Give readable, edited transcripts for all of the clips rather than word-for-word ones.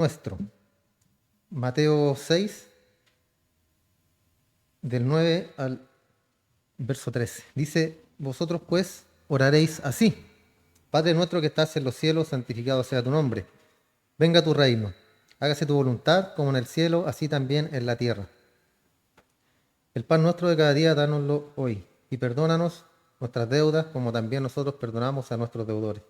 nuestro. Mateo 6, del 9 al verso 13. Dice, vosotros pues oraréis así. Padre nuestro que estás en los cielos, santificado sea tu nombre. Venga tu reino. Hágase tu voluntad como en el cielo, así también en la tierra. El pan nuestro de cada día, dánoslo hoy. Y perdónanos nuestras deudas, como también nosotros perdonamos a nuestros deudores.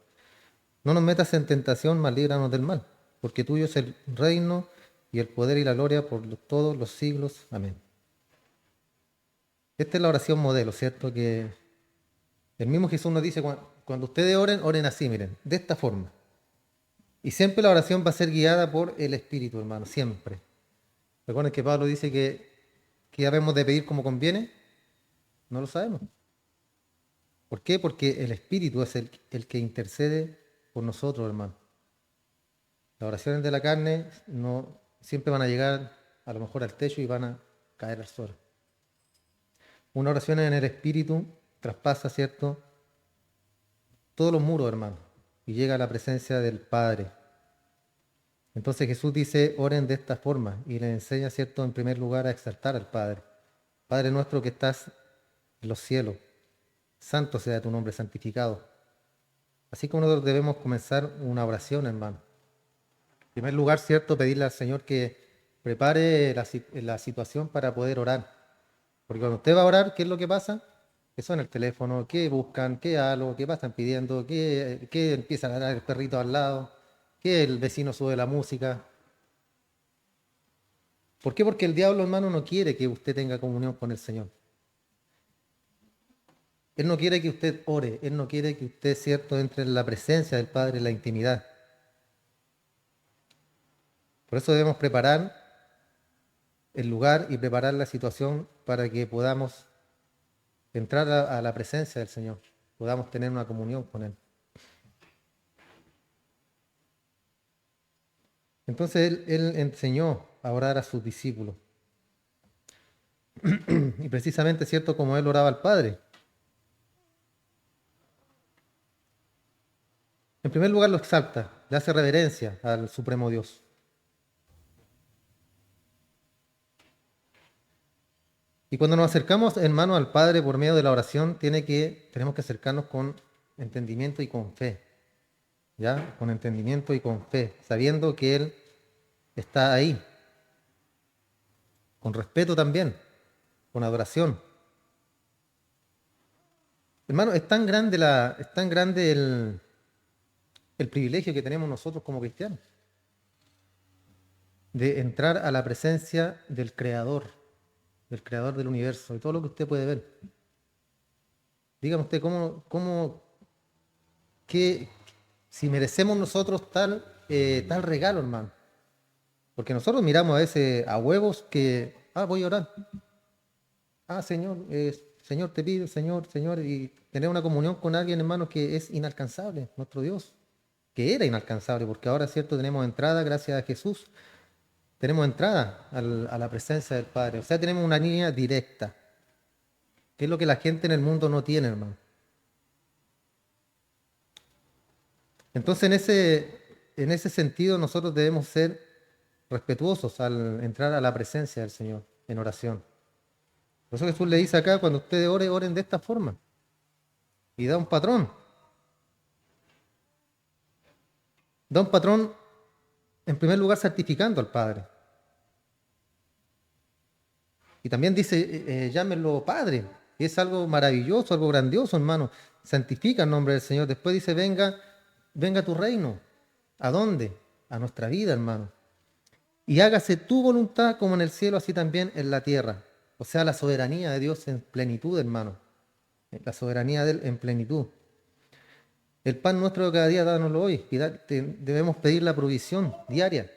No nos metas en tentación, mas líbranos del mal. Porque tuyo es el reino y el poder y la gloria por todos los siglos. Amén. Esta es la oración modelo, ¿cierto? Que el mismo Jesús nos dice, cuando ustedes oren, oren así, miren, de esta forma. Y siempre la oración va a ser guiada por el Espíritu, hermano, siempre. Recuerden que Pablo dice que debemos de pedir como conviene. No lo sabemos. ¿Por qué? Porque el Espíritu es el que intercede por nosotros, hermano. Las oraciones de la carne no siempre van a llegar a lo mejor al techo y van a caer al suelo. Una oración en el Espíritu traspasa, ¿cierto?, todos los muros, hermano, y llega a la presencia del Padre. Entonces Jesús dice, oren de esta forma, y le enseña, ¿cierto?, en primer lugar a exaltar al Padre. Padre nuestro que estás en los cielos, santo sea tu nombre, santificado. Así como nosotros debemos comenzar una oración, hermano. En primer lugar, ¿cierto?, pedirle al Señor que prepare la situación para poder orar. Porque cuando usted va a orar, ¿qué es lo que pasa? Que suena el teléfono, que buscan, que algo, que pasan pidiendo, que empieza a ladrar el perrito al lado, que el vecino sube la música. ¿Por qué? Porque el diablo, hermano, no quiere que usted tenga comunión con el Señor. Él no quiere que usted ore, Él no quiere que usted, cierto, entre en la presencia del Padre, en la intimidad. Por eso debemos preparar el lugar y preparar la situación para que podamos entrar a la presencia del Señor, podamos tener una comunión con Él. Entonces él enseñó a orar a sus discípulos. Y precisamente, ¿cierto?, como Él oraba al Padre. En primer lugar lo exalta, le hace reverencia al Supremo Dios. Y cuando nos acercamos, hermano, al Padre por medio de la oración, tenemos que acercarnos con entendimiento y con fe. ¿Ya? Con entendimiento y con fe, sabiendo que Él está ahí. Con respeto también, con adoración. Hermano, es tan grande el privilegio que tenemos nosotros como cristianos de entrar a la presencia del Creador del universo, de todo lo que usted puede ver. Dígame usted, qué, si merecemos nosotros tal regalo, hermano? Porque nosotros miramos a veces a huevos que, voy a orar. Señor, Señor, te pido, Señor, Señor, y tener una comunión con alguien, hermano, que es inalcanzable, nuestro Dios, que era inalcanzable, porque ahora, cierto, tenemos entrada, gracias a Jesús, tenemos entrada a la presencia del Padre. O sea, tenemos una línea directa, que es lo que la gente en el mundo no tiene, hermano. Entonces, en ese sentido, nosotros debemos ser respetuosos al entrar a la presencia del Señor en oración. Por eso Jesús le dice acá, cuando ustedes oren de esta forma. Y da un patrón. Da un patrón, en primer lugar, certificando al Padre. Y también dice, llámenlo Padre. Y es algo maravilloso, algo grandioso, hermano. Santifica el nombre del Señor. Después dice, venga tu reino. ¿A dónde? A nuestra vida, hermano. Y hágase tu voluntad como en el cielo, así también en la tierra. O sea, la soberanía de Dios en plenitud, hermano. La soberanía de Él en plenitud. El pan nuestro de cada día, dánoslo hoy. Debemos pedir la provisión diaria,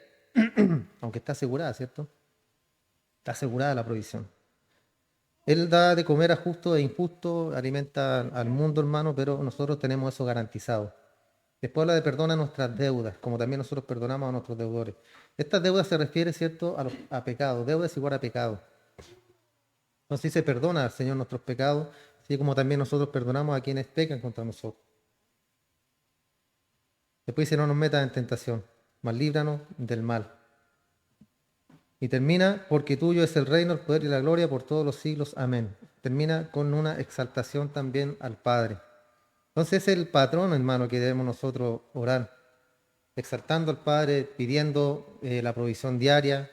aunque está asegurada, ¿cierto? Está asegurada la provisión. Él da de comer a justo e injusto, alimenta al mundo, hermano, pero nosotros tenemos eso garantizado. Después habla de perdona nuestras deudas, como también nosotros perdonamos a nuestros deudores. Estas deudas se refiere, ¿cierto?, a pecados. Deuda es igual a pecado. Entonces se perdona al Señor nuestros pecados, así como también nosotros perdonamos a quienes pecan contra nosotros. Después dice, no nos metas en tentación. mas líbranos del mal. Y termina, porque tuyo es el reino, el poder y la gloria por todos los siglos. Amén. Termina con una exaltación también al Padre. Entonces es el patrón, hermano, que debemos nosotros orar, exaltando al Padre, pidiendo la provisión diaria,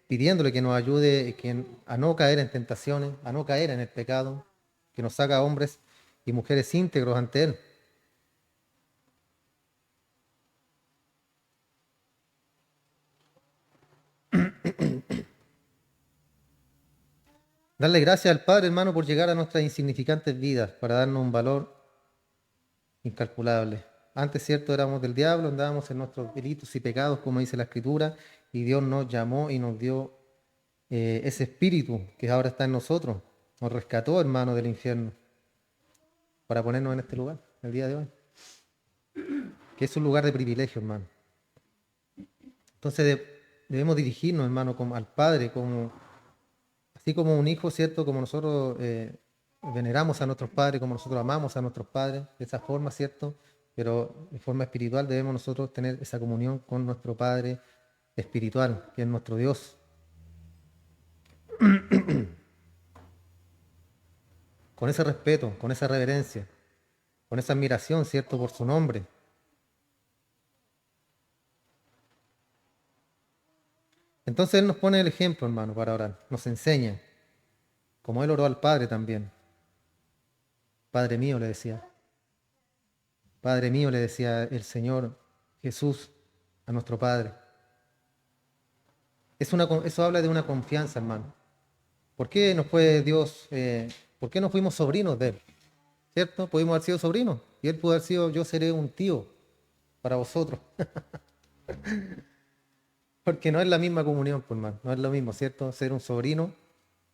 pidiéndole que nos ayude a no caer en tentaciones, a no caer en el pecado, que nos haga hombres y mujeres íntegros ante Él. Darle gracias al Padre, hermano, por llegar a nuestras insignificantes vidas, para darnos un valor incalculable. Antes, cierto, éramos del diablo, andábamos en nuestros delitos y pecados, como dice la Escritura, y Dios nos llamó y nos dio ese espíritu que ahora está en nosotros. Nos rescató, hermano, del infierno, para ponernos en este lugar, el día de hoy, que es un lugar de privilegio, hermano. Entonces debemos dirigirnos, hermano, como al Padre, así como un hijo, ¿cierto? Como nosotros veneramos a nuestros padres, como nosotros amamos a nuestros padres, de esa forma, ¿cierto? Pero de forma espiritual debemos nosotros tener esa comunión con nuestro Padre espiritual, que es nuestro Dios. Con ese respeto, con esa reverencia, con esa admiración, ¿cierto? Por su nombre. Entonces Él nos pone el ejemplo, hermano, para orar. Nos enseña, como Él oró al Padre también. Padre mío, le decía. Padre mío, le decía el Señor Jesús a nuestro Padre. Eso habla de una confianza, hermano. ¿Por qué nos fue Dios, por qué no fuimos sobrinos de Él? ¿Cierto? Pudimos haber sido sobrinos. Y Él pudo haber sido, yo seré un tío para vosotros. Porque no es la misma comunión, pues, hermano. No es lo mismo, ¿cierto? Ser un sobrino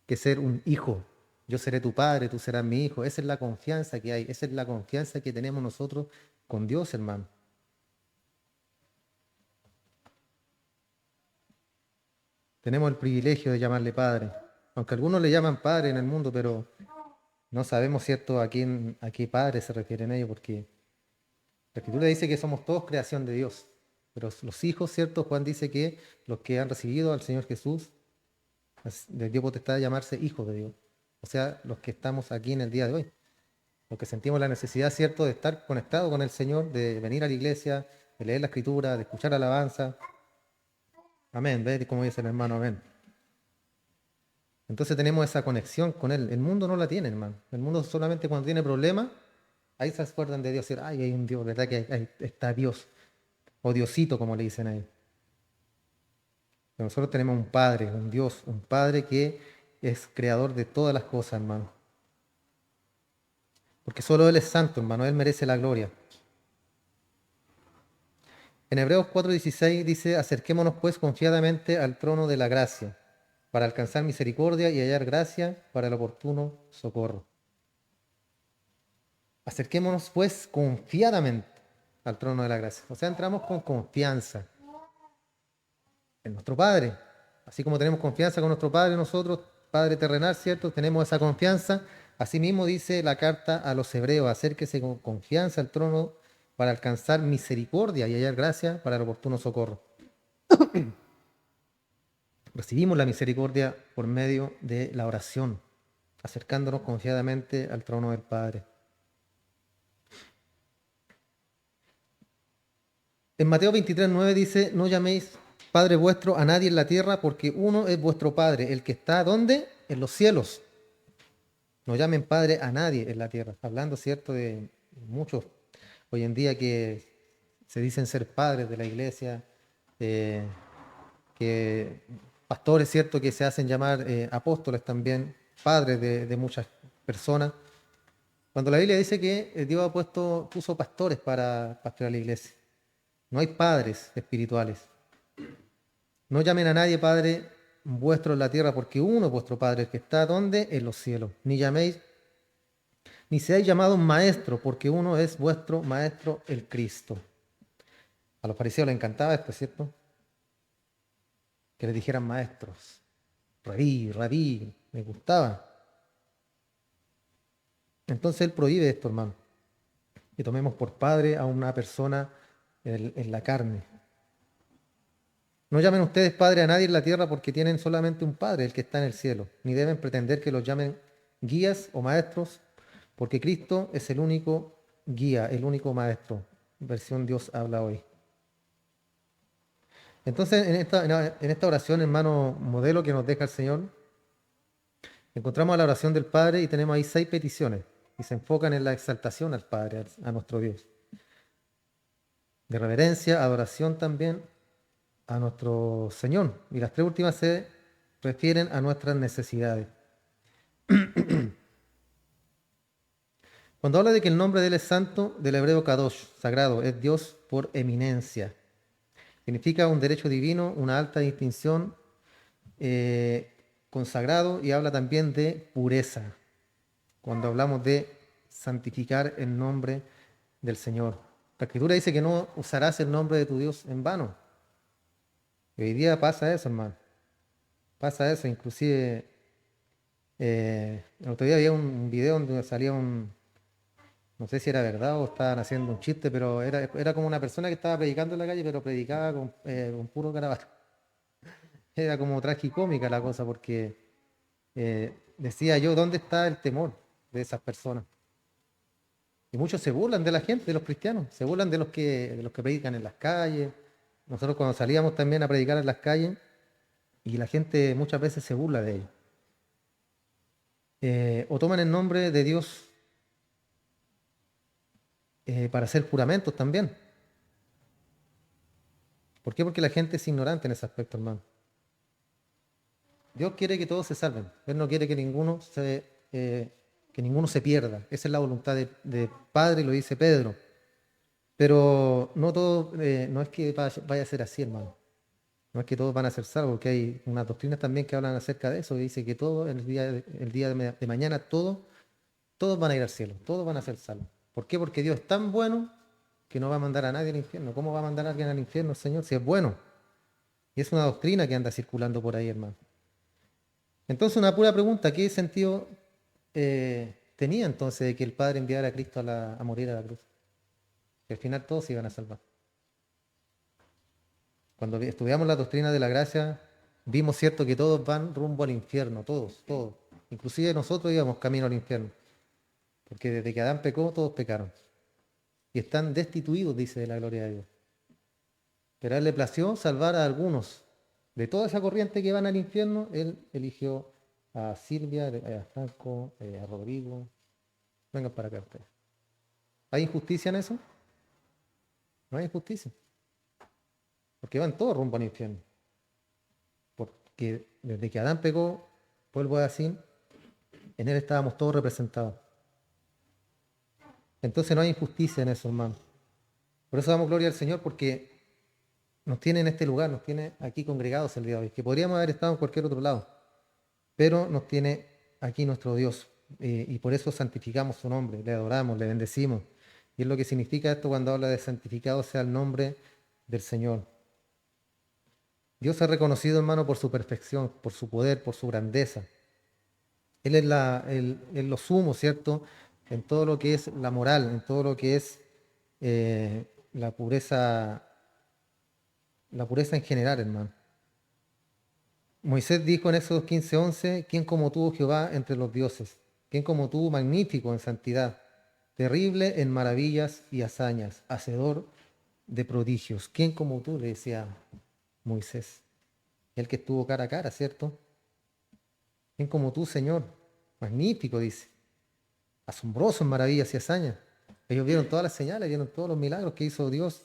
que ser un hijo. Yo seré tu padre, tú serás mi hijo. Esa es la confianza que hay. Esa es la confianza que tenemos nosotros con Dios, hermano. Tenemos el privilegio de llamarle padre. Aunque algunos le llaman padre en el mundo, pero no sabemos, ¿cierto?, a qué padre se refieren ellos, porque la Escritura dice que somos todos creación de Dios. Pero los hijos, ¿cierto? Juan dice que los que han recibido al Señor Jesús les dio potestad de llamarse hijos de Dios. O sea, los que estamos aquí en el día de hoy. Los que sentimos la necesidad, ¿cierto?, de estar conectados con el Señor, de venir a la iglesia, de leer la Escritura, de escuchar alabanza. Amén. ¿Ves cómo dice el hermano? Amén. Entonces tenemos esa conexión con Él. El mundo no la tiene, hermano. El mundo solamente cuando tiene problemas, ahí se acuerdan de Dios. Decir, ay, hay un Dios, ¿verdad? Que ahí está Dios. O Diosito, como le dicen ahí. Pero nosotros tenemos un Padre, un Dios, un Padre que es creador de todas las cosas, hermano. Porque solo Él es santo, hermano. Él merece la gloria. En Hebreos 4:16 dice, acerquémonos pues confiadamente al trono de la gracia, para alcanzar misericordia y hallar gracia para el oportuno socorro. Acerquémonos pues confiadamente al trono de la gracia. O sea, entramos con confianza en nuestro Padre. Así como tenemos confianza con nuestro Padre, nosotros, Padre terrenal, ¿cierto? Tenemos esa confianza. Asimismo dice la carta a los hebreos, acérquese con confianza al trono para alcanzar misericordia y hallar gracia para el oportuno socorro. Recibimos la misericordia por medio de la oración, acercándonos confiadamente al trono del Padre. En Mateo 23:9 dice, no llaméis Padre vuestro a nadie en la tierra, porque uno es vuestro Padre, el que está, ¿dónde? En los cielos. No llamen Padre a nadie en la tierra. Hablando, ¿cierto?, de muchos hoy en día que se dicen ser padres de la iglesia, que pastores, ¿cierto?, que se hacen llamar apóstoles también, padres de muchas personas. Cuando la Biblia dice que Dios puso pastores para pastorear la iglesia. No hay padres espirituales. No llamen a nadie Padre vuestro en la tierra, porque uno es vuestro Padre, el que está ¿dónde? En los cielos. Ni llaméis, ni seáis llamados maestro, porque uno es vuestro Maestro, el Cristo. A los fariseos les encantaba esto, ¿cierto? Que les dijeran maestros. Rabí, rabí, les gustaba. Entonces Él prohíbe esto, hermano. Que tomemos por padre a una persona en la carne. No llamen ustedes padre a nadie en la tierra porque tienen solamente un Padre, el que está en el cielo, ni deben pretender que los llamen guías o maestros, porque Cristo es el único guía, el único maestro. Versión Dios habla hoy. Entonces, en esta oración, hermano, modelo que nos deja el Señor, encontramos la oración del Padre y tenemos ahí 6 peticiones y se enfocan en la exaltación al Padre, a nuestro Dios. De reverencia, adoración también a nuestro Señor. Y las 3 últimas se refieren a nuestras necesidades. Cuando habla de que el nombre de Él es santo, del hebreo kadosh, sagrado, es Dios por eminencia. Significa un derecho divino, una alta distinción, consagrado, y habla también de pureza, cuando hablamos de santificar el nombre del Señor. La Escritura dice que no usarás el nombre de tu Dios en vano. Y hoy día pasa eso, hermano. Pasa eso, inclusive el otro día había un video donde salía no sé si era verdad o estaban haciendo un chiste, pero era como una persona que estaba predicando en la calle, pero predicaba con puro garabato. Era como tragicómica la cosa, porque decía yo, ¿dónde está el temor de esas personas? Y muchos se burlan de la gente, de los cristianos, se burlan de los que predican en las calles. Nosotros cuando salíamos también a predicar en las calles, y la gente muchas veces se burla de ellos. O toman el nombre de Dios para hacer juramentos también. ¿Por qué? Porque la gente es ignorante en ese aspecto, hermano. Dios quiere que todos se salven. Él no quiere que ninguno se pierda. Esa es la voluntad de Padre, lo dice Pedro. Pero no todo, no es que vaya a ser así, hermano. No es que todos van a ser salvos, porque hay unas doctrinas también que hablan acerca de eso, que dice que todo, el día de mañana, todos van a ir al cielo, todos van a ser salvos. ¿Por qué? Porque Dios es tan bueno que no va a mandar a nadie al infierno. ¿Cómo va a mandar a alguien al infierno el Señor si es bueno? Y es una doctrina que anda circulando por ahí, hermano. Entonces, una pura pregunta, ¿qué sentido tenía entonces de que el Padre enviara a Cristo a morir a la cruz? Que al final todos se iban a salvar. Cuando estudiamos la doctrina de la gracia, vimos, cierto, que todos van rumbo al infierno, todos, todos. Inclusive nosotros íbamos camino al infierno. Porque desde que Adán pecó, todos pecaron. Y están destituidos, dice, de la gloria de Dios. Pero a Él le plació salvar a algunos. De toda esa corriente que van al infierno, Él eligió a Silvia, a Franco, a Rodrigo. Vengan para acá ustedes. ¿Hay injusticia en eso? No hay injusticia. Porque van todos rumbo al infierno. Porque desde que Adán pecó, vuelvo a decir, en Él estábamos todos representados. Entonces no hay injusticia en eso, hermano. Por eso damos gloria al Señor, porque nos tiene en este lugar, nos tiene aquí congregados el día de hoy, que podríamos haber estado en cualquier otro lado, pero nos tiene aquí nuestro Dios, y por eso santificamos su nombre, le adoramos, le bendecimos. Y es lo que significa esto cuando habla de santificado sea el nombre del Señor. Dios es reconocido, hermano, por su perfección, por su poder, por su grandeza. Él es lo sumo, ¿cierto? En todo lo que es la moral, en todo lo que es la pureza en general, hermano. Moisés dijo en Éxodo 15:11, ¿quién como tú, oh Jehová, entre los dioses? ¿Quién como tú, magnífico en santidad, terrible en maravillas y hazañas, hacedor de prodigios? ¿Quién como tú? Le decía Moisés. El que estuvo cara a cara, ¿cierto? ¿Quién como tú, Señor? Magnífico, dice. Asombroso en maravillas y hazañas. Ellos vieron todas las señales, vieron todos los milagros que hizo Dios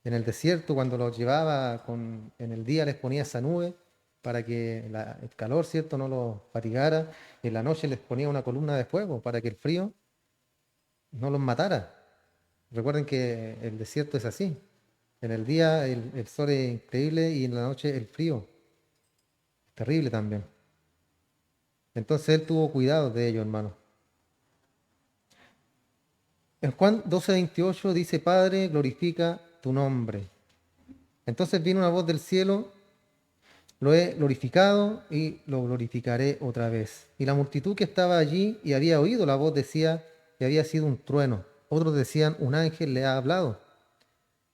en el desierto cuando los llevaba en el día les ponía esa nube para que el calor, ¿cierto?, no los fatigara. Y en la noche les ponía una columna de fuego para que el frío no los matara. Recuerden que el desierto es así. En el día el sol es increíble y en la noche el frío. Terrible también. Entonces Él tuvo cuidado de ellos, hermano. En Juan 12:28 dice, Padre, glorifica tu nombre. Entonces vino una voz del cielo, lo he glorificado y lo glorificaré otra vez. Y la multitud que estaba allí y había oído la voz decía que había sido un trueno. Otros decían, un ángel le ha hablado.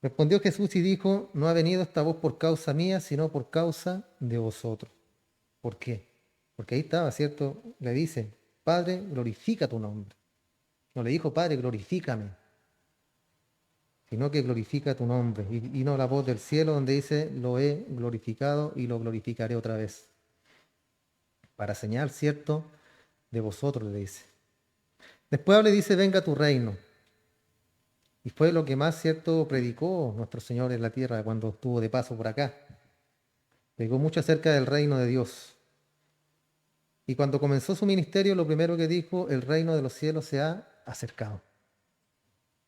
Respondió Jesús y dijo, no ha venido esta voz por causa mía, sino por causa de vosotros. ¿Por qué? Porque ahí estaba, ¿cierto? Le dice, Padre, glorifica tu nombre. No le dijo, Padre, glorifícame, sino que glorifica tu nombre. Y no la voz del cielo donde dice, lo he glorificado y lo glorificaré otra vez. Para señal, ¿cierto? De vosotros, le dice. Después le dice, venga tu reino. Y fue lo que más, ¿cierto?, predicó nuestro Señor en la tierra cuando estuvo de paso por acá. Predicó mucho acerca del reino de Dios. Y cuando comenzó su ministerio, lo primero que dijo, el reino de los cielos se ha acercado.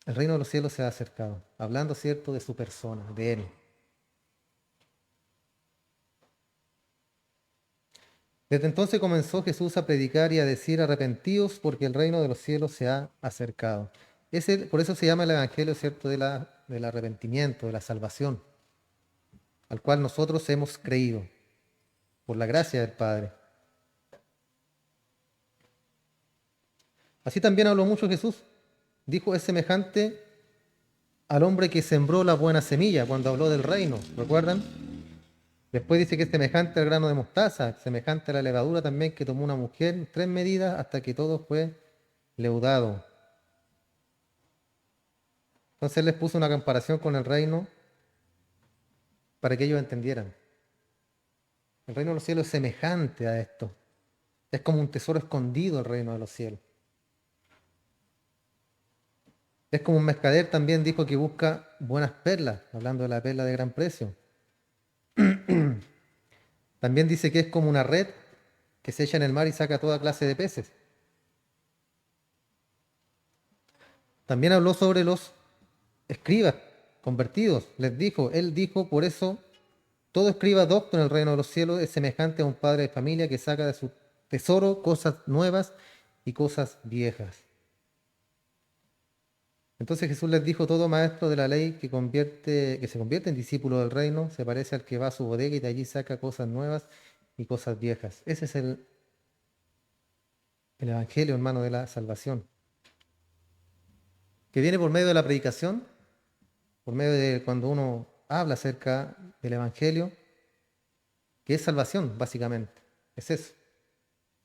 El reino de los cielos se ha acercado. Hablando, ¿cierto?, de su persona, de Él. Desde entonces comenzó Jesús a predicar y a decir, arrepentíos porque el reino de los cielos se ha acercado. Por eso se llama el Evangelio, ¿cierto?, del arrepentimiento, de la salvación, al cual nosotros hemos creído, por la gracia del Padre. Así también habló mucho Jesús. Dijo, es semejante al hombre que sembró la buena semilla cuando habló del reino, ¿recuerdan? Después dice que es semejante al grano de mostaza, semejante a la levadura también que tomó una mujer, 3 medidas hasta que todo fue leudado. Entonces él les puso una comparación con el reino para que ellos entendieran. El reino de los cielos es semejante a esto. Es como un tesoro escondido el reino de los cielos. Es como un mercader también dijo que busca buenas perlas, hablando de la perla de gran precio. También dice que es como una red que se echa en el mar y saca toda clase de peces. También habló sobre los escribas convertidos. Él dijo, por eso, todo escriba docto en el reino de los cielos es semejante a un padre de familia que saca de su tesoro cosas nuevas y cosas viejas. Entonces Jesús les dijo, todo maestro de la ley que se convierte en discípulo del reino se parece al que va a su bodega y de allí saca cosas nuevas y cosas viejas. Ese es el evangelio, hermano, de la salvación, que viene por medio de la predicación, por medio de cuando uno habla acerca del evangelio, que es salvación, básicamente. Es eso.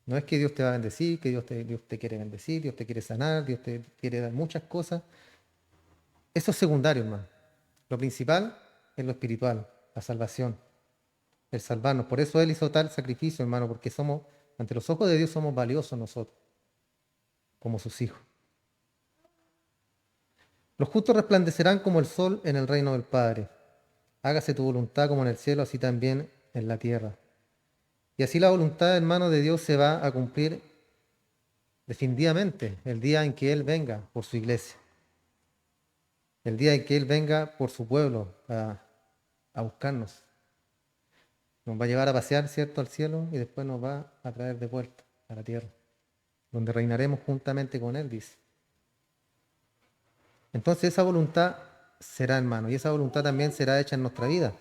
No es que Dios te va a bendecir, que Dios te quiere bendecir, Dios te quiere sanar, Dios te quiere dar muchas cosas. Eso es secundario, hermano. Lo principal es lo espiritual, la salvación, el salvarnos. Por eso Él hizo tal sacrificio, hermano, porque ante los ojos de Dios somos valiosos nosotros, como sus hijos. Los justos resplandecerán como el sol en el reino del Padre. Hágase tu voluntad como en el cielo, así también en la tierra. Y así la voluntad, hermano, de Dios se va a cumplir definitivamente el día en que Él venga por su iglesia. El día en que Él venga por su pueblo a buscarnos. Nos va a llevar a pasear, ¿cierto?, al cielo y después nos va a traer de vuelta a la tierra, donde reinaremos juntamente con Él, dice. Entonces esa voluntad será, hermano, y esa voluntad también será hecha en nuestra vida.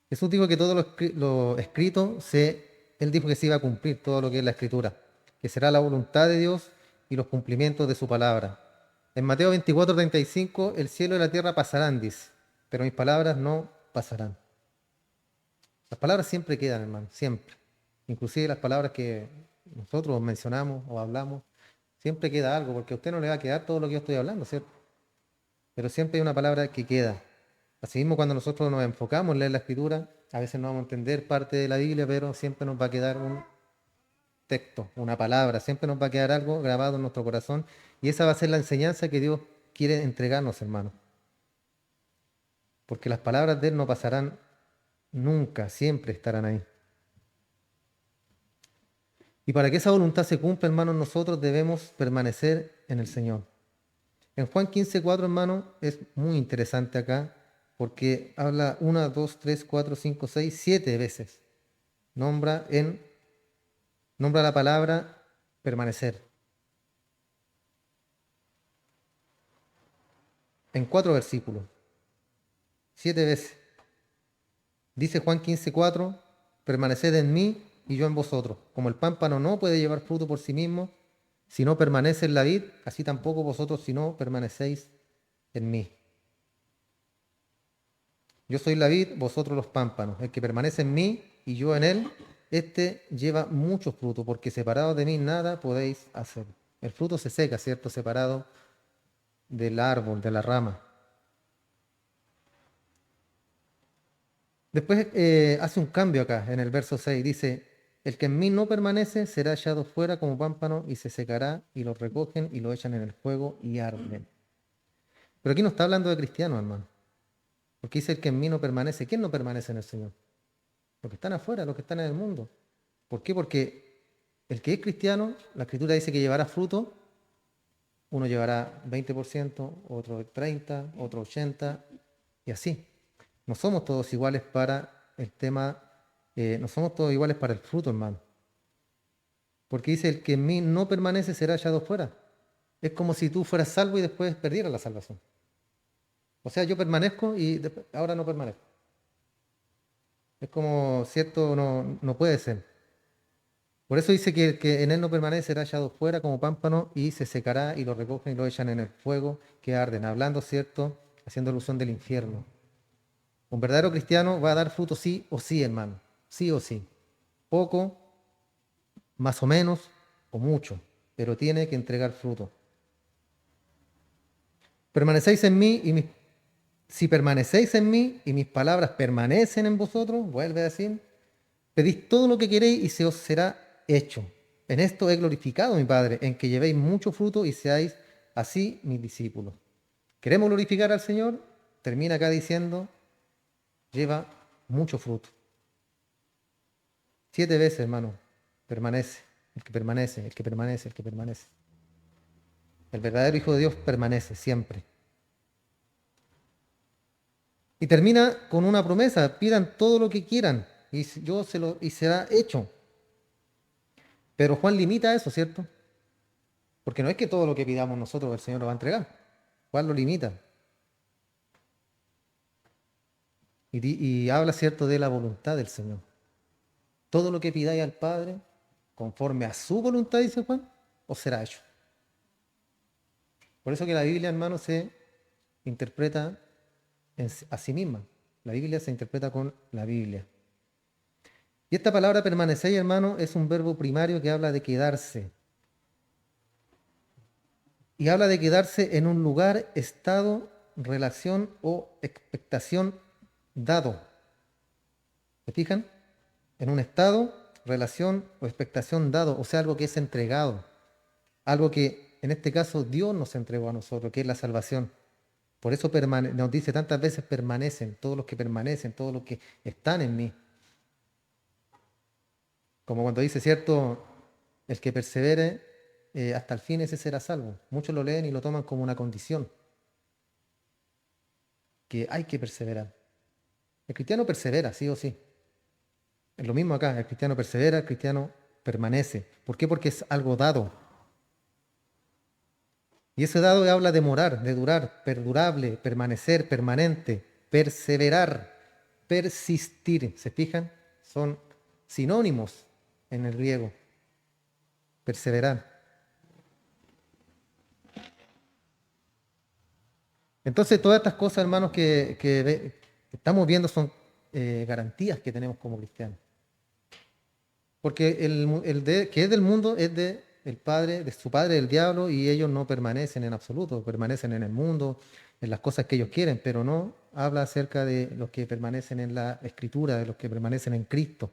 Jesús dijo que todo lo escrito, Él dijo que se iba a cumplir todo lo que es la Escritura, que será la voluntad de Dios y los cumplimientos de su palabra. En Mateo 24:35, el cielo y la tierra pasarán, dice, pero mis palabras no pasarán. Las palabras siempre quedan, hermano, siempre. Inclusive las palabras que nosotros mencionamos o hablamos, siempre queda algo, porque a usted no le va a quedar todo lo que yo estoy hablando, ¿cierto? Pero siempre hay una palabra que queda. Asimismo, cuando nosotros nos enfocamos en leer la Escritura, a veces no vamos a entender parte de la Biblia, pero siempre nos va a quedar un texto, una palabra, siempre nos va a quedar algo grabado en nuestro corazón, y esa va a ser la enseñanza que Dios quiere entregarnos, hermano. Porque las palabras de Él no pasarán nunca, siempre estarán ahí. Y para que esa voluntad se cumpla, hermanos, nosotros debemos permanecer en el Señor. En Juan 15:4, hermano, es muy interesante acá, porque habla 1, 2, 3, 4, 5, 6, 7 veces. Nombra la palabra permanecer. En 4 versículos. 7 veces. Dice Juan 15:4, permaneced en mí y yo en vosotros. Como el pámpano no puede llevar fruto por sí mismo, si no permanece en la vid, así tampoco vosotros si no permanecéis en mí. Yo soy la vid, vosotros los pámpanos. El que permanece en mí y yo en él, este lleva mucho fruto, porque separado de mí nada podéis hacer. El fruto se seca, ¿cierto? Separado del árbol, de la rama. Después hace un cambio acá en el verso 6. Dice, el que en mí no permanece será echado fuera como pámpano y se secará y lo recogen y lo echan en el fuego y arden. Pero aquí no está hablando de cristianos, hermano. Porque dice el que en mí no permanece. ¿Quién no permanece en el Señor? Los que están afuera, los que están en el mundo. ¿Por qué? Porque el que es cristiano, la Escritura dice que llevará fruto. Uno llevará 20%, otro 30%, otro 80%, y así. No somos todos iguales para el tema, no somos todos iguales para el fruto, hermano. Porque dice, el que en mí no permanece será echado fuera. Es como si tú fueras salvo y después perdieras la salvación. O sea, yo permanezco y ahora no permanezco. Es como, cierto, no puede ser. Por eso dice que el que en él no permanece será echado fuera como pámpano y se secará y lo recogen y lo echan en el fuego que arden. Hablando, cierto, haciendo alusión del infierno. Un verdadero cristiano va a dar fruto sí o sí, hermano. Sí o sí. Poco, más o menos, o mucho. Pero tiene que entregar fruto. Permanecéis en mí y si permanecéis en mí y mis palabras permanecen en vosotros, vuelve a decir, pedís todo lo que queréis y se os será hecho. En esto he glorificado a mi Padre, en que llevéis mucho fruto y seáis así mis discípulos. ¿Queremos glorificar al Señor? Termina acá diciendo, lleva mucho fruto. 7 veces, hermano, permanece, el que permanece, el que permanece, el que permanece. El verdadero Hijo de Dios permanece siempre. Y termina con una promesa, pidan todo lo que quieran y será hecho. Pero Juan limita eso, ¿cierto? Porque no es que todo lo que pidamos nosotros el Señor nos va a entregar. Juan lo limita. Y habla, ¿cierto?, de la voluntad del Señor. Todo lo que pidáis al Padre, conforme a su voluntad, dice Juan, os será hecho. Por eso que la Biblia, hermano, se interpreta a sí misma. La Biblia se interpreta con la Biblia. Y esta palabra permanecer, hermano, es un verbo primario que habla de quedarse. Y habla de quedarse en un lugar, estado, relación o expectación dado. ¿Se fijan? En un estado, relación o expectación dado, o sea, algo que es entregado. Algo que en este caso Dios nos entregó a nosotros, que es la salvación. Por eso nos dice tantas veces permanecen, todos los que permanecen, todos los que están en mí. Como cuando dice, ¿cierto? El que persevere hasta el fin, ese será salvo. Muchos lo leen y lo toman como una condición, que hay que perseverar. El cristiano persevera, sí o sí. Es lo mismo acá, el cristiano persevera, el cristiano permanece. ¿Por qué? Porque es algo dado. Y ese dado habla de morar, de durar, perdurable, permanecer, permanente, perseverar, persistir. ¿Se fijan? Son sinónimos en el griego. Perseverar. Entonces, todas estas cosas, hermanos, que estamos viendo son garantías que tenemos como cristianos. Porque que es del mundo es de el padre, de su padre, el diablo, y ellos no permanecen en absoluto, permanecen en el mundo, en las cosas que ellos quieren, pero no habla acerca de los que permanecen en la Escritura, de los que permanecen en Cristo.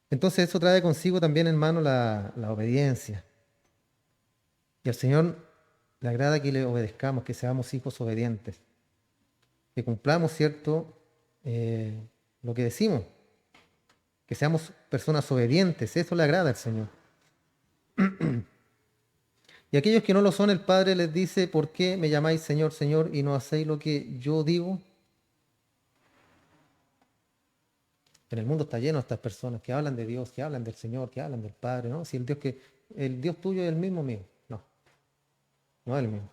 Entonces eso trae consigo también, hermano, la obediencia. Y al Señor le agrada que le obedezcamos, que seamos hijos obedientes, que cumplamos, ¿cierto? Lo que decimos, que seamos personas obedientes, eso le agrada al Señor. Y aquellos que no lo son, el Padre les dice, ¿por qué me llamáis Señor, Señor y no hacéis lo que yo digo? En el mundo está lleno de estas personas que hablan de Dios, que hablan del Señor, que hablan del Padre, ¿no? Si el Dios tuyo es el mismo mío. No, no es el mismo.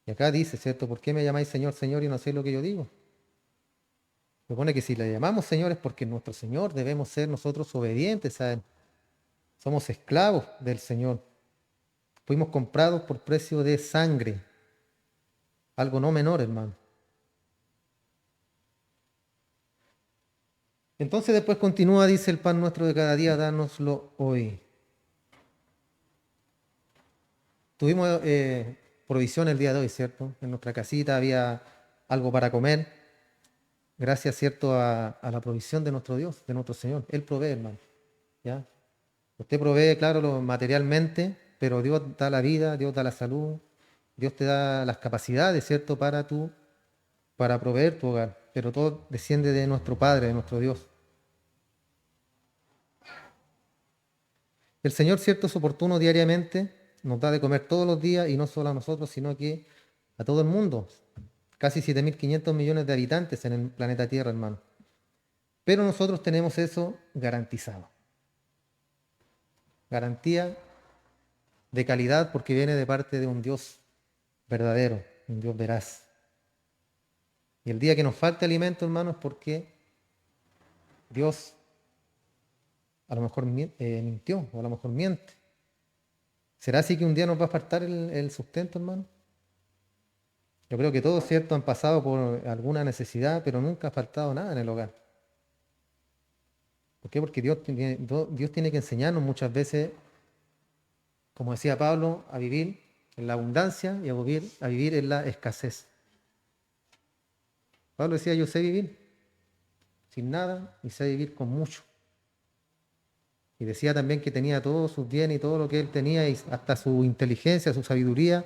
Y acá dice, ¿cierto? ¿Por qué me llamáis Señor, Señor y no hacéis lo que yo digo? Supone que si le llamamos Señor es porque nuestro Señor debemos ser nosotros obedientes a Él. Somos esclavos del Señor. Fuimos comprados por precio de sangre. Algo no menor, hermano. Entonces después continúa, dice: el pan nuestro de cada día, dánoslo hoy. Tuvimos provisión el día de hoy, ¿cierto? En nuestra casita había algo para comer, gracias, ¿cierto?, a la provisión de nuestro Dios, de nuestro Señor. Él provee, hermano. ¿Ya? Usted provee, claro, materialmente, pero Dios da la vida, Dios da la salud, Dios te da las capacidades, ¿cierto?, para proveer tu hogar. Pero todo desciende de nuestro Padre, de nuestro Dios. El Señor, ¿cierto?, es oportuno diariamente, nos da de comer todos los días, y no solo a nosotros, sino que a todo el mundo. Casi 7.500 millones de habitantes en el planeta Tierra, hermano. Pero nosotros tenemos eso garantizado. Garantía de calidad, porque viene de parte de un Dios verdadero, un Dios veraz. Y el día que nos falte alimento, hermano, es porque Dios a lo mejor mintió, o a lo mejor miente. ¿Será así que un día nos va a faltar el sustento, hermano? Yo creo que todos, ¿cierto?, han pasado por alguna necesidad, pero nunca ha faltado nada en el hogar. ¿Por qué? Porque Dios tiene que enseñarnos muchas veces, como decía Pablo, a vivir en la abundancia y a vivir en la escasez. Pablo decía: yo sé vivir sin nada y sé vivir con mucho. Y decía también que tenía todos sus bienes y todo lo que él tenía, y hasta su inteligencia, su sabiduría,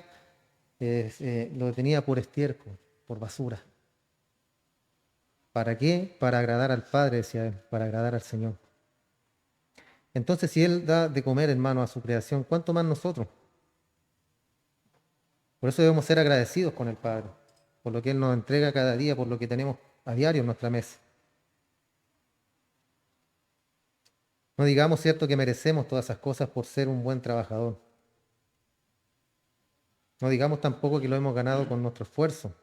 lo tenía por estiércol, por basura. ¿Para qué? Para agradar al Padre, decía él, para agradar al Señor. Entonces, si Él da de comer, hermano, a su creación, ¿cuánto más nosotros? Por eso debemos ser agradecidos con el Padre, por lo que Él nos entrega cada día, por lo que tenemos a diario en nuestra mesa. No digamos, ¿cierto?, que merecemos todas esas cosas por ser un buen trabajador. No digamos tampoco que lo hemos ganado con nuestro esfuerzo,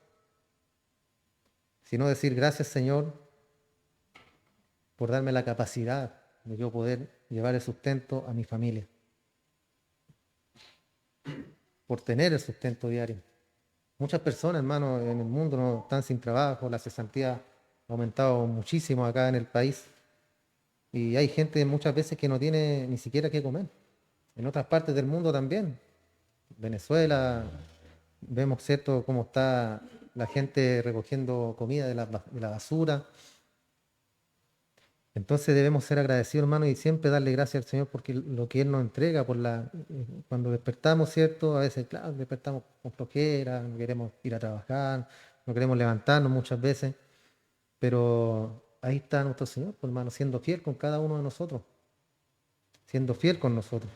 sino decir: gracias, Señor, por darme la capacidad de yo poder llevar el sustento a mi familia, por tener el sustento diario. Muchas personas, hermano, en el mundo no están sin trabajo, la cesantía ha aumentado muchísimo acá en el país, y hay gente muchas veces que no tiene ni siquiera qué comer. En otras partes del mundo también. Venezuela, vemos, ¿cierto?, cómo está la gente recogiendo comida de la basura. Entonces debemos ser agradecidos, hermano, y siempre darle gracias al Señor porque lo que Él nos entrega, cuando despertamos, ¿cierto? A veces, claro, despertamos con flojera, no queremos ir a trabajar, no queremos levantarnos muchas veces, pero ahí está nuestro Señor, pues, hermano, siendo fiel con cada uno de nosotros, siendo fiel con nosotros.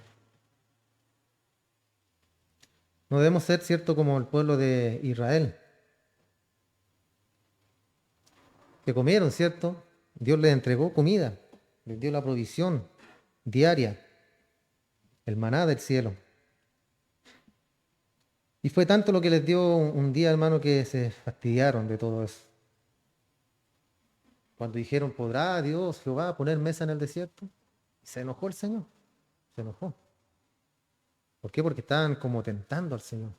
No debemos ser, ¿cierto?, como el pueblo de Israel, que comieron, ¿cierto? Dios les entregó comida, les dio la provisión diaria, el maná del cielo. Y fue tanto lo que les dio un día, hermano, que se fastidiaron de todo eso. Cuando dijeron: ¿podrá Dios, Jehová, poner mesa en el desierto? Y se enojó el Señor, se enojó. ¿Por qué? Porque estaban como tentando al Señor.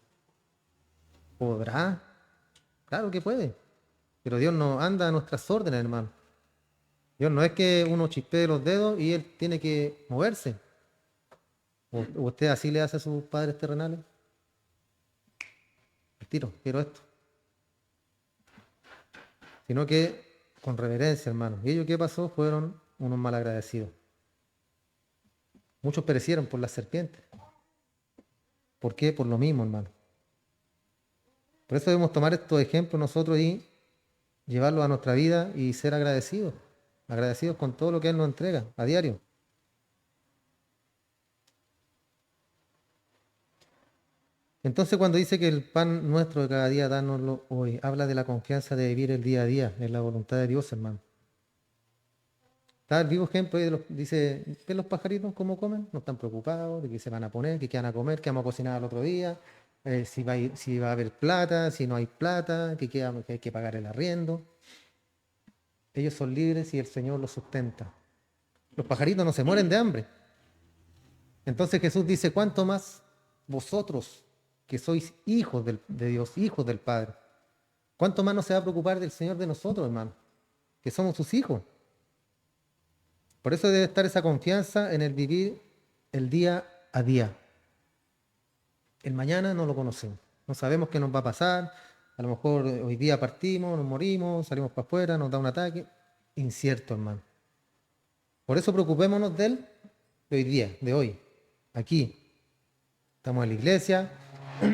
¿Podrá? Claro que puede, pero Dios no anda a nuestras órdenes, hermano. Dios no es que uno chispee los dedos y Él tiene que moverse. ¿O usted así le hace a sus padres terrenales? El tiro, quiero esto. Sino que con reverencia, hermano. ¿Y ellos qué pasó? Fueron unos malagradecidos. Muchos perecieron por las serpientes. ¿Por qué? Por lo mismo, hermano. Por eso debemos tomar estos ejemplos nosotros y llevarlos a nuestra vida y ser agradecidos. Agradecidos con todo lo que Él nos entrega a diario. Entonces, cuando dice que el pan nuestro de cada día, dánoslo hoy, habla de la confianza de vivir el día a día en la voluntad de Dios, hermano. Está el vivo ejemplo ahí dice: ¿ven los pajaritos cómo comen? No están preocupados de qué se van a poner, qué van a comer, qué vamos a cocinar al otro día, si va a haber plata, si no hay plata, que hay que pagar el arriendo. Ellos son libres y el Señor los sustenta. Los pajaritos no se mueren de hambre. Entonces Jesús dice: ¿cuánto más vosotros que sois hijos de Dios, hijos del Padre. ¿Cuánto más no se va a preocupar del Señor de nosotros, hermano? Que somos sus hijos. Por eso debe estar esa confianza en el vivir el día a día. El mañana no lo conocemos. No sabemos qué nos va a pasar. A lo mejor hoy día partimos, nos morimos, salimos para afuera, nos da un ataque. Incierto, hermano. Por eso preocupémonos del de hoy día, de hoy, aquí. Estamos en la iglesia,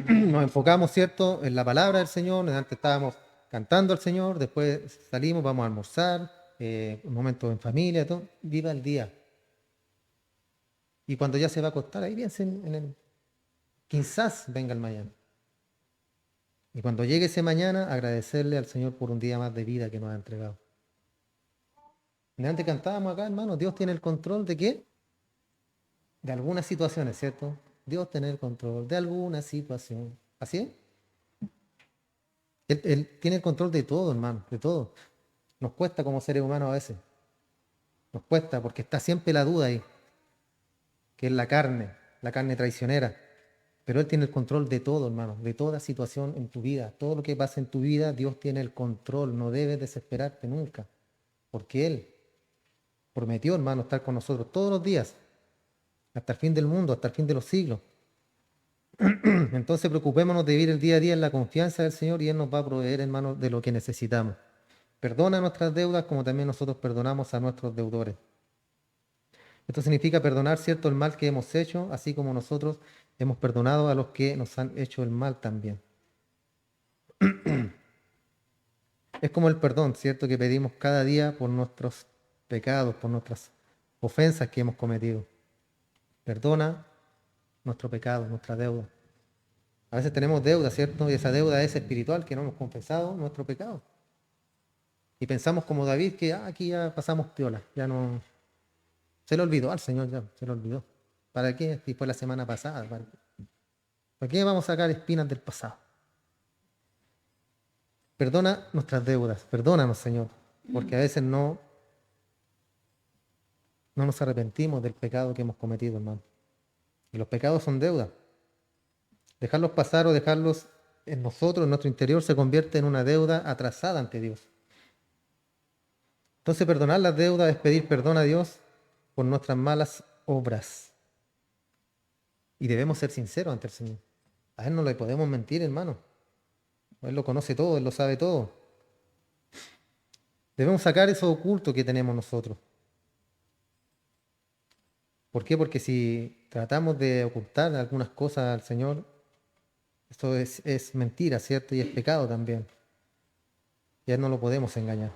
nos enfocamos, ¿cierto?, en la palabra del Señor. Antes estábamos cantando al Señor, después salimos, vamos a almorzar, un momento en familia, todo. Viva el día. Y cuando ya se va a acostar, ahí piensa en el... Quizás venga el mañana. Y cuando llegue ese mañana, agradecerle al Señor por un día más de vida que nos ha entregado. Y antes cantábamos acá, hermano, Dios tiene el control de qué? De algunas situaciones, ¿cierto? Dios tiene el control de alguna situación. ¿Así es? Él tiene el control de todo, hermano, de todo. Nos cuesta como seres humanos a veces. Nos cuesta porque está siempre la duda ahí, que es la carne traicionera. Pero Él tiene el control de todo, hermano, de toda situación en tu vida. Todo lo que pasa en tu vida, Dios tiene el control. No debes desesperarte nunca, porque Él prometió, hermano, estar con nosotros todos los días, hasta el fin del mundo, hasta el fin de los siglos. Entonces preocupémonos de vivir el día a día en la confianza del Señor y Él nos va a proveer, hermano, de lo que necesitamos. Perdona nuestras deudas como también nosotros perdonamos a nuestros deudores. Esto significa perdonar, ¿cierto?, el mal que hemos hecho, así como nosotros hemos perdonado a los que nos han hecho el mal también. Es como el perdón, ¿cierto?, que pedimos cada día por nuestros pecados, por nuestras ofensas que hemos cometido. Perdona nuestro pecado, nuestra deuda. A veces tenemos deuda, ¿cierto? Y esa deuda es espiritual, que no hemos confesado nuestro pecado. Y pensamos como David que aquí ya pasamos piola, ya no... Se le olvidó al Señor, ya se le olvidó. ¿Para qué? Si fue la semana pasada. ¿Para qué vamos a sacar espinas del pasado? Perdona nuestras deudas, perdónanos, Señor, porque a veces no nos arrepentimos del pecado que hemos cometido, hermano. Y los pecados son deudas. Dejarlos pasar o dejarlos en nosotros, en nuestro interior, se convierte en una deuda atrasada ante Dios. Entonces, perdonar las deudas es pedir perdón a Dios por nuestras malas obras. Y debemos ser sinceros ante el Señor. A Él no le podemos mentir, hermano. Él lo conoce todo, Él lo sabe todo. Debemos sacar eso oculto que tenemos nosotros. ¿Por qué? Porque si tratamos de ocultar algunas cosas al Señor, esto es mentira, ¿cierto? Y es pecado también. Y a Él no lo podemos engañar.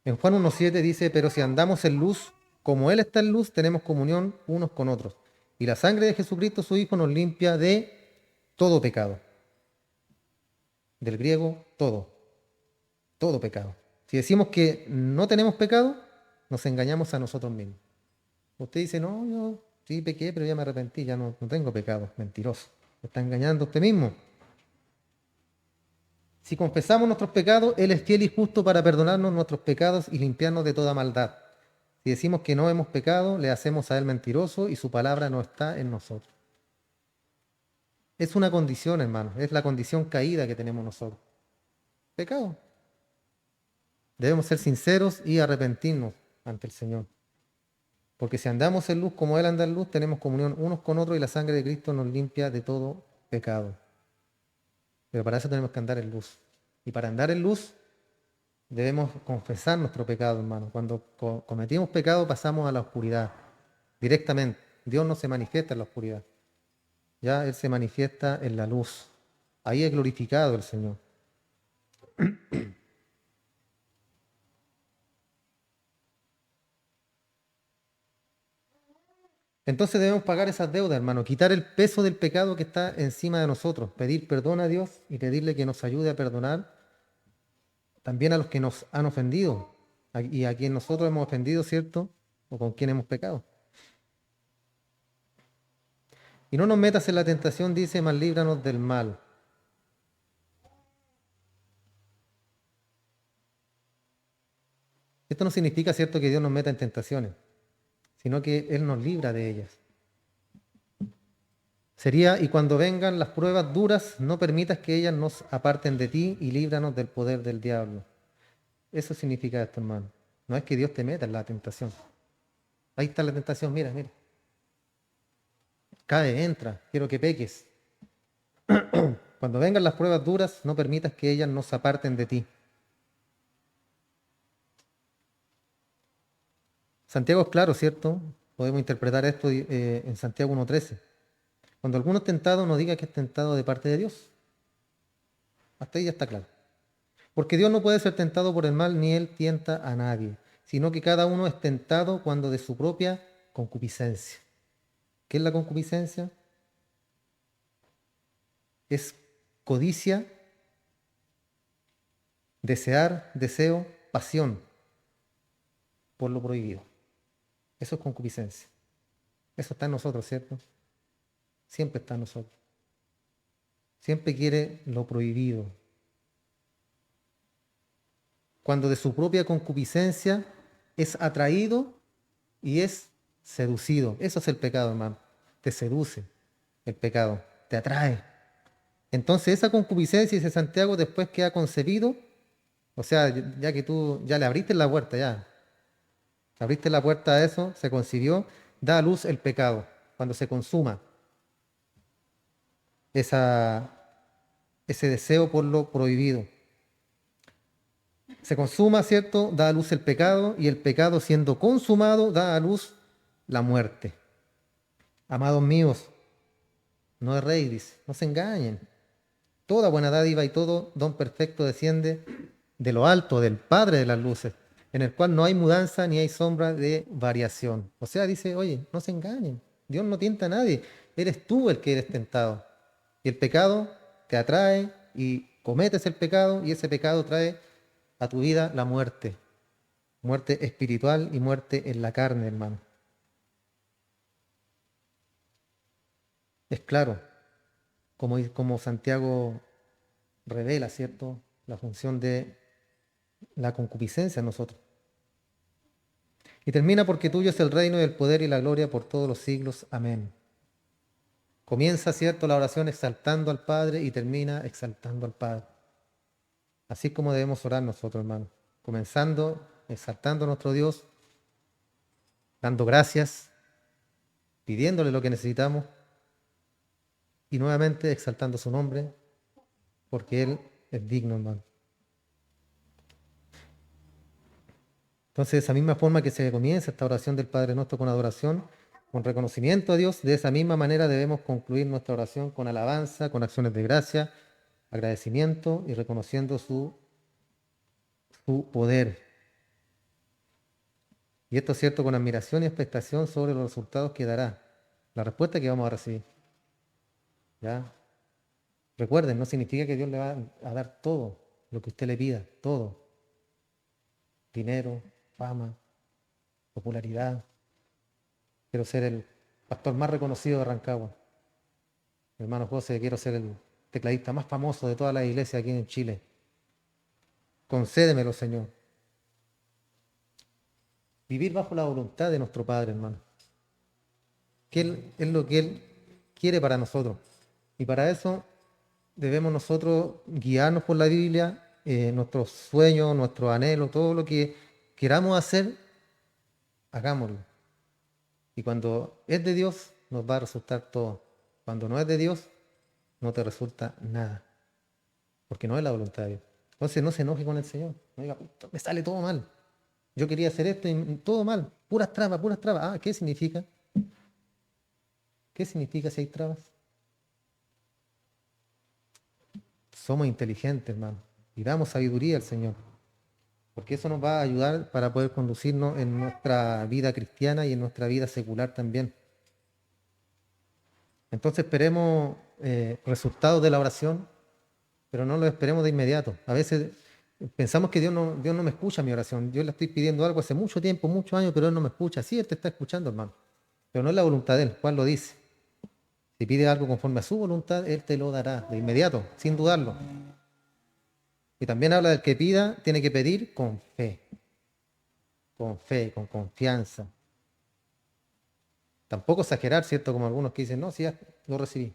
En Juan 1.7 dice, pero si andamos en luz, como Él está en luz, tenemos comunión unos con otros. Y la sangre de Jesucristo, su Hijo, nos limpia de todo pecado. Del griego, todo pecado. Si decimos que no tenemos pecado, nos engañamos a nosotros mismos. Usted dice, no, yo sí pequé, pero ya me arrepentí, ya no tengo pecado. Mentiroso. Se está engañando a usted mismo. Si confesamos nuestros pecados, Él es fiel y justo para perdonarnos nuestros pecados y limpiarnos de toda maldad. Si decimos que no hemos pecado, le hacemos a Él mentiroso y su palabra no está en nosotros. Es una condición, hermano, es la condición caída que tenemos nosotros. Pecado. Debemos ser sinceros y arrepentirnos ante el Señor. Porque si andamos en luz como Él anda en luz, tenemos comunión unos con otros y la sangre de Cristo nos limpia de todo pecado. Pero para eso tenemos que andar en luz. Y para andar en luz debemos confesar nuestro pecado, hermano. Cuando cometimos pecado pasamos a la oscuridad directamente. Dios no se manifiesta en la oscuridad. Ya Él se manifiesta en la luz. Ahí es glorificado el Señor. Entonces debemos pagar esas deudas, hermano, quitar el peso del pecado que está encima de nosotros, pedir perdón a Dios y pedirle que nos ayude a perdonar también a los que nos han ofendido y a quien nosotros hemos ofendido, ¿cierto? O con quien hemos pecado. Y no nos metas en la tentación, dice, mas líbranos del mal. Esto no significa, ¿cierto?, que Dios nos meta en tentaciones, sino que Él nos libra de ellas. Sería, y cuando vengan las pruebas duras, no permitas que ellas nos aparten de ti y líbranos del poder del diablo. Eso significa esto, hermano. No es que Dios te meta en la tentación. Ahí está la tentación, mira, mira. Cae, entra, quiero que peques. Cuando vengan las pruebas duras, no permitas que ellas nos aparten de ti. Santiago es claro, ¿cierto? Podemos interpretar esto en Santiago 1:13. Cuando alguno es tentado, no diga que es tentado de parte de Dios. Hasta ahí ya está claro. Porque Dios no puede ser tentado por el mal, ni Él tienta a nadie, sino que cada uno es tentado cuando de su propia concupiscencia. ¿Qué es la concupiscencia? Es codicia, desear, deseo, pasión por lo prohibido. Eso es concupiscencia. Eso está en nosotros, ¿cierto? Siempre está en nosotros. Siempre quiere lo prohibido. Cuando de su propia concupiscencia es atraído y es seducido. Eso es el pecado, hermano. Te seduce el pecado, te atrae. Entonces esa concupiscencia, dice Santiago, después que ha concebido, o sea, ya que tú ya le abriste la puerta, ya. Abriste la puerta a eso, se concibió, da a luz el pecado. Cuando se consuma esa, ese deseo por lo prohibido. Se consuma, ¿cierto? Da a luz el pecado y el pecado siendo consumado da a luz la muerte. Amados míos, no erréis, dice, no se engañen. Toda buena dádiva y todo don perfecto desciende de lo alto, del Padre de las luces, en el cual no hay mudanza ni hay sombra de variación. O sea, dice, oye, no se engañen. Dios no tienta a nadie. Eres tú el que eres tentado. Y el pecado te atrae y cometes el pecado y ese pecado trae a tu vida la muerte. Muerte espiritual y muerte en la carne, hermano. Es claro, como Santiago revela, ¿cierto? La función de la concupiscencia en nosotros. Y termina porque tuyo es el reino y el poder y la gloria por todos los siglos. Amén. Comienza, ¿cierto?, la oración exaltando al Padre y termina exaltando al Padre. Así es como debemos orar nosotros, hermanos. Comenzando, exaltando a nuestro Dios, dando gracias, pidiéndole lo que necesitamos y nuevamente exaltando su nombre, porque Él es digno, hermano. Entonces, de esa misma forma que se comienza esta oración del Padre Nuestro con adoración, con reconocimiento a Dios, de esa misma manera debemos concluir nuestra oración con alabanza, con acciones de gracia, agradecimiento y reconociendo su poder. Y esto es cierto con admiración y expectación sobre los resultados que dará, la respuesta que vamos a recibir. ¿Ya? Recuerden, no significa que Dios le va a dar todo lo que usted le pida, todo. Dinero, fama, popularidad. Quiero ser el pastor más reconocido de Rancagua. Mi hermano José, quiero ser el tecladista más famoso de toda la iglesia aquí en Chile. Concédemelo, Señor. Vivir bajo la voluntad de nuestro Padre, hermano. Que es lo que Él quiere para nosotros. Y para eso debemos nosotros guiarnos por la Biblia, nuestros sueños, nuestros anhelos, todo lo que queramos hacer, hagámoslo. Y cuando es de Dios, nos va a resultar todo. Cuando no es de Dios, no te resulta nada. Porque no es la voluntad de Dios. Entonces no se enoje con el Señor. No diga, me sale todo mal. Yo quería hacer esto y todo mal. Puras trabas, puras trabas. Ah, ¿qué significa? ¿Qué significa si hay trabas? Somos inteligentes, hermano. Y damos sabiduría al Señor. Porque eso nos va a ayudar para poder conducirnos en nuestra vida cristiana y en nuestra vida secular también. Entonces esperemos resultados de la oración, pero no lo esperemos de inmediato. A veces pensamos que Dios no me escucha mi oración. Yo le estoy pidiendo algo hace mucho tiempo, muchos años, pero Él no me escucha. Sí, Él te está escuchando, hermano. Pero no es la voluntad de Él. Juan lo dice. Si pides algo conforme a su voluntad, Él te lo dará de inmediato, sin dudarlo. Y también habla del que pida, tiene que pedir con fe, con confianza. Tampoco exagerar, ¿cierto? Como algunos que dicen, no, si lo recibí.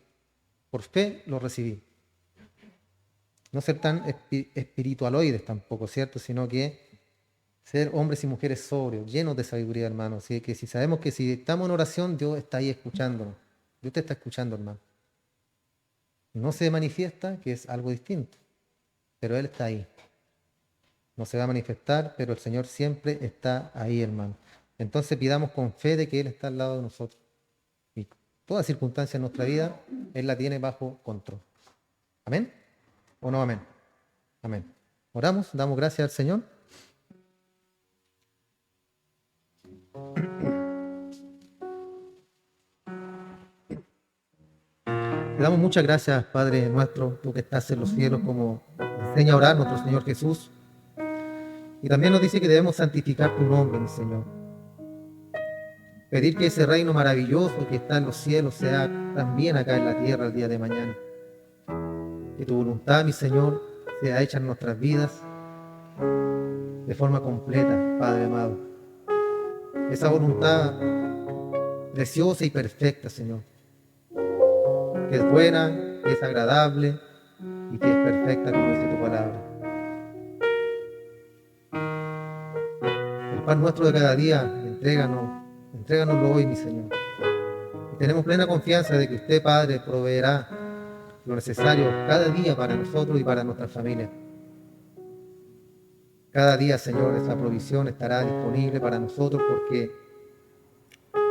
Por fe lo recibí. No ser tan espiritualoides tampoco, ¿cierto? Sino que ser hombres y mujeres sobrios, llenos de sabiduría, hermano. Así que si sabemos que si estamos en oración, Dios está ahí escuchándonos. Dios te está escuchando, hermano. No se manifiesta, que es algo distinto, pero Él está ahí. No se va a manifestar, pero el Señor siempre está ahí, hermano. Entonces pidamos con fe de que Él está al lado de nosotros. Y toda circunstancia en nuestra vida, Él la tiene bajo control. ¿Amén? ¿O no amén? Amén. Oramos, damos gracias al Señor. Te damos muchas gracias, Padre nuestro, tú que estás en los cielos, como enseña a orar nuestro Señor Jesús. Y también nos dice que debemos santificar tu nombre, mi Señor. Pedir que ese reino maravilloso que está en los cielos sea también acá en la tierra el día de mañana. Que tu voluntad, mi Señor, sea hecha en nuestras vidas de forma completa, Padre amado. Esa voluntad preciosa y perfecta, Señor, que es buena, que es agradable y que es perfecta, como dice tu palabra. El pan nuestro de cada día, entréganoslo hoy, mi Señor. Y tenemos plena confianza de que usted, Padre, proveerá lo necesario cada día para nosotros y para nuestra familia. Cada día, Señor, esa provisión estará disponible para nosotros porque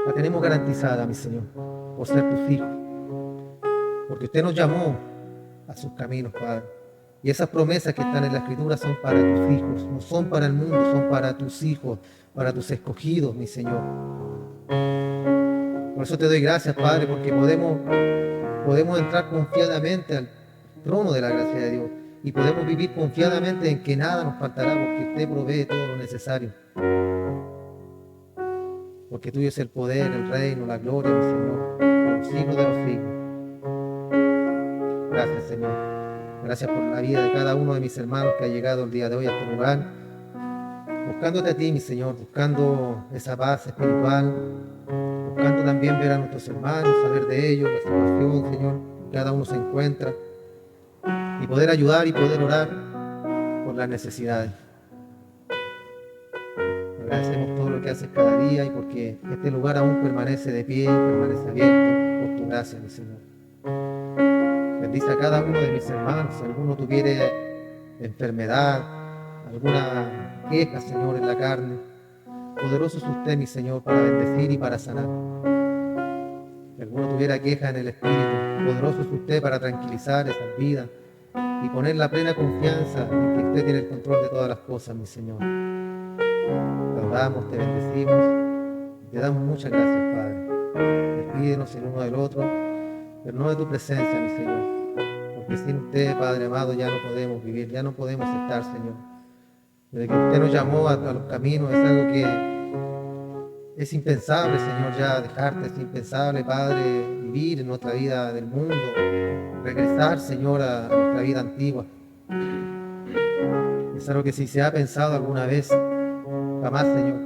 la tenemos garantizada, mi Señor, por ser tus hijos. Porque usted nos llamó a sus caminos, Padre. Y esas promesas que están en la Escritura son para tus hijos, no son para el mundo, son para tus hijos, para tus escogidos, mi Señor. Por eso te doy gracias, Padre, porque podemos entrar confiadamente al trono de la gracia de Dios y podemos vivir confiadamente en que nada nos faltará porque usted provee todo lo necesario. Porque tuyo es el poder, el reino, la gloria, mi Señor, por los siglos de los siglos. Gracias, Señor. Gracias por la vida de cada uno de mis hermanos que ha llegado el día de hoy a este lugar, buscándote a ti, mi Señor, buscando esa paz espiritual, buscando también ver a nuestros hermanos, saber de ellos, la situación, Señor, cada uno se encuentra, y poder ayudar y poder orar por las necesidades. Agradecemos todo lo que haces cada día y porque este lugar aún permanece de pie, permanece abierto por tu gracia, mi Señor. Bendice a cada uno de mis hermanos, si alguno tuviere enfermedad, alguna queja, Señor, en la carne. Poderoso es usted, mi Señor, para bendecir y para sanar. Si alguno tuviera queja en el espíritu, poderoso es usted para tranquilizar esas vidas y poner la plena confianza en que usted tiene el control de todas las cosas, mi Señor. Te adoramos, te bendecimos, te damos muchas gracias, Padre. Despídenos el uno del otro, pero no de tu presencia, mi Señor. Porque sin usted, Padre amado, ya no podemos vivir, ya no podemos estar, Señor. Desde que usted nos llamó a los caminos, es algo que es impensable, Señor, ya dejarte, es impensable, Padre, vivir en nuestra vida del mundo, regresar, Señor, a nuestra vida antigua. Es algo que si se ha pensado alguna vez, jamás, Señor,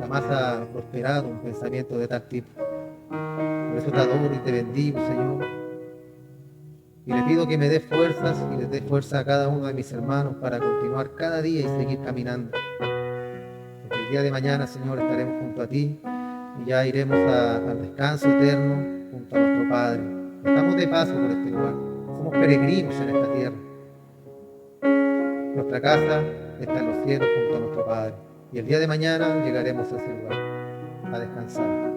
jamás ha prosperado un pensamiento de tal tipo. Por eso te adoro y te bendigo, Señor. Y le pido que me dé fuerzas y les dé fuerza a cada uno de mis hermanos para continuar cada día y seguir caminando. Porque el día de mañana, Señor, estaremos junto a ti y ya iremos al descanso eterno junto a nuestro Padre. Estamos de paso por este lugar. Somos peregrinos en esta tierra. Nuestra casa está en los cielos junto a nuestro Padre. Y el día de mañana llegaremos a ese lugar a descansar.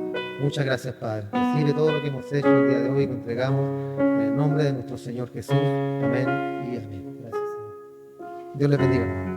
Muchas gracias, Padre. Recibe todo lo que hemos hecho el día de hoy y lo entregamos en el nombre de nuestro Señor Jesús. Amén y amén. Gracias, Señor. Dios les bendiga.